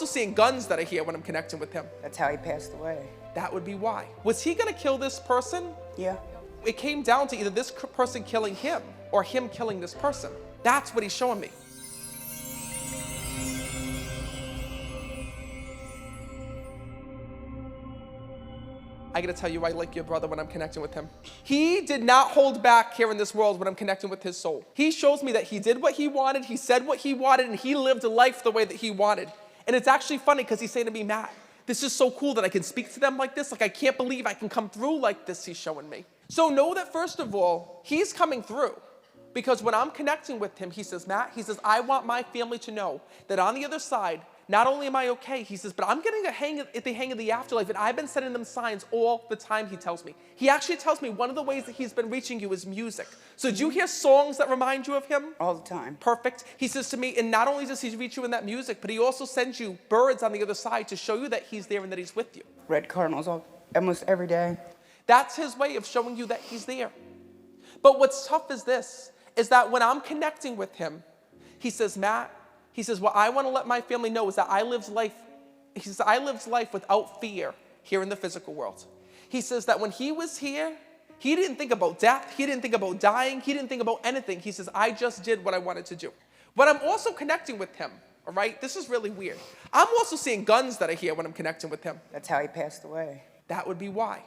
also seeing guns that are here when I'm connecting with him. That's how he passed away. That would be why. Was he gonna kill this person? Yeah. It came down to either this person killing him or him killing this person. That's what he's showing me. I gotta tell you, I like your brother when I'm connecting with him. He did not hold back here in this world when I'm connecting with his soul. He shows me that he did what he wanted, he said what he wanted, and he lived a life the way that he wanted. And it's actually funny because he's saying to me, Matt, this is so cool that I can speak to them like this. Like, I can't believe I can come through like this, he's showing me. So know that first of all, he's coming through. Because when I'm connecting with him, he says, Matt, he says, I want my family to know that on the other side, not only am I okay, he says, but I'm getting a hang at the hang of the afterlife, and I've been sending them signs all the time, he tells me. He actually tells me one of the ways that he's been reaching you is music. So do you hear songs that remind you of him? All the time. Perfect. He says to me, and not only does he reach you in that music, but he also sends you birds on the other side to show you that he's there and that he's with you. Red cardinals almost every day. That's his way of showing you that he's there. But what's tough is this, is that when I'm connecting with him, he says, Matt, he says, what I want to let my family know is that I lived life, he says, I lived life without fear here in the physical world. He says that when he was here, he didn't think about death, he didn't think about dying, he didn't think about anything. He says, I just did what I wanted to do. When I'm also connecting with him, all right, this is really weird. I'm also seeing guns that are here when I'm connecting with him. That's how he passed away. That would be why.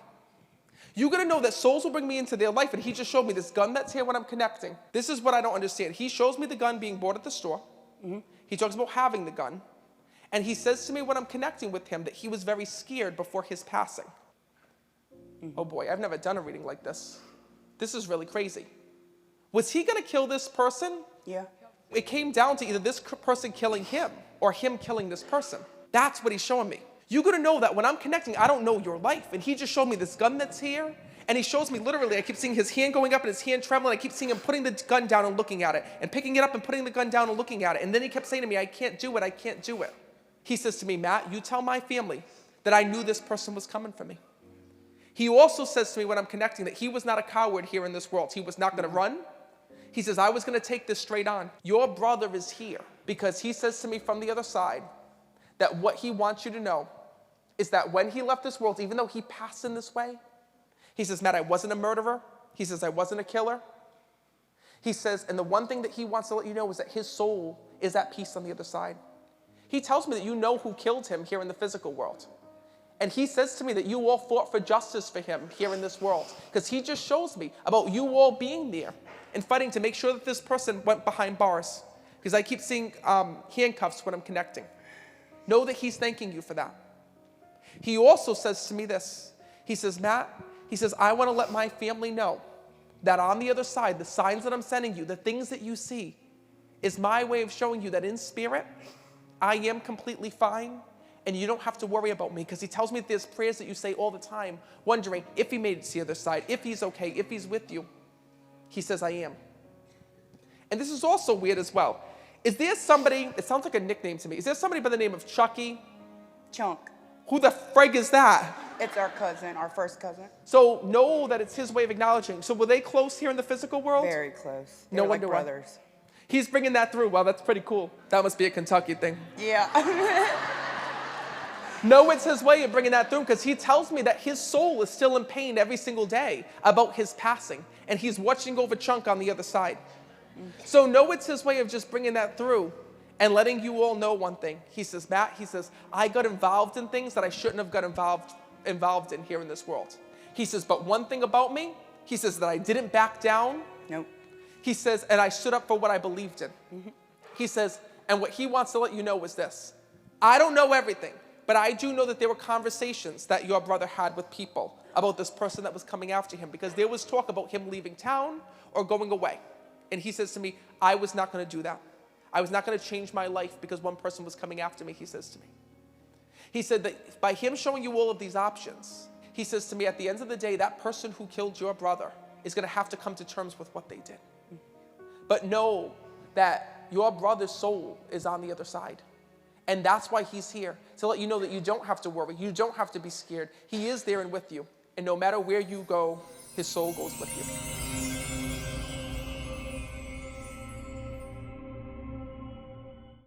You gotta know that souls will bring me into their life, and he just showed me this gun that's here when I'm connecting. This is what I don't understand. He shows me the gun being bought at the store. He talks about having the gun. And he says to me when I'm connecting with him that he was very scared before his passing. Oh boy, I've never done a reading like this. This is really crazy. Was he gonna kill this person? Yeah. It came down to either this person killing him or him killing this person. That's what he's showing me. You gotta know that when I'm connecting, I don't know your life. And he just showed me this gun that's here. And he shows me literally, I keep seeing his hand going up and his hand trembling. I keep seeing him putting the gun down and looking at it, and picking it up and putting the gun down and looking at it. And then he kept saying to me, I can't do it, I can't do it. He says to me, Matt, you tell my family that I knew this person was coming for me. He also says to me when I'm connecting that he was not a coward here in this world. He was not gonna run. He says, I was gonna take this straight on. Your brother is here because he says to me from the other side that what he wants you to know is that when he left this world, even though he passed in this way, he says, Matt, I wasn't a murderer. He says, I wasn't a killer. He says, and the one thing that he wants to let you know is that his soul is at peace on the other side. He tells me that you know who killed him here in the physical world. And he says to me that you all fought for justice for him here in this world. Because he just shows me about you all being there and fighting to make sure that this person went behind bars. Because I keep seeing handcuffs when I'm connecting. Know that he's thanking you for that. He also says to me this. He says, Matt, he says, I want to let my family know that on the other side, the signs that I'm sending you, the things that you see, is my way of showing you that in spirit, I am completely fine, and you don't have to worry about me. Because he tells me that there's prayers that you say all the time, wondering if he made it to the other side, if he's okay, if he's with you. He says, I am. And this is also weird as well. Is there somebody, it sounds like a nickname to me, is there somebody by the name of Chucky? Chunk. Who the frig is that? It's our cousin, our first cousin. So know that it's his way of acknowledging. So were they close here in the physical world? Very close. No They're like wonder why. brothers. He's bringing that through. Well, that's pretty cool. That must be a Kentucky thing. Yeah. No, it's his way of bringing that through because he tells me that his soul is still in pain every single day about his passing. And he's watching over Chunk on the other side. So no, it's his way of just bringing that through and letting you all know one thing. He says, Matt, he says, I got involved in things that I shouldn't have got involved in here in this world. He says, but one thing about me, he says that I didn't back down. Nope. He says, and I stood up for what I believed in. He says, and what he wants to let you know is this. I don't know everything, but I do know that there were conversations that your brother had with people about this person that was coming after him because there was talk about him leaving town or going away. And he says to me, I was not going to do that. I was not going to change my life because one person was coming after me, he says to me. He said that by him showing you all of these options, he says to me, at the end of the day, that person who killed your brother is going to have to come to terms with what they did. But know that your brother's soul is on the other side. And that's why he's here, to let you know that you don't have to worry. You don't have to be scared. He is there and with you. And no matter where you go, his soul goes with you.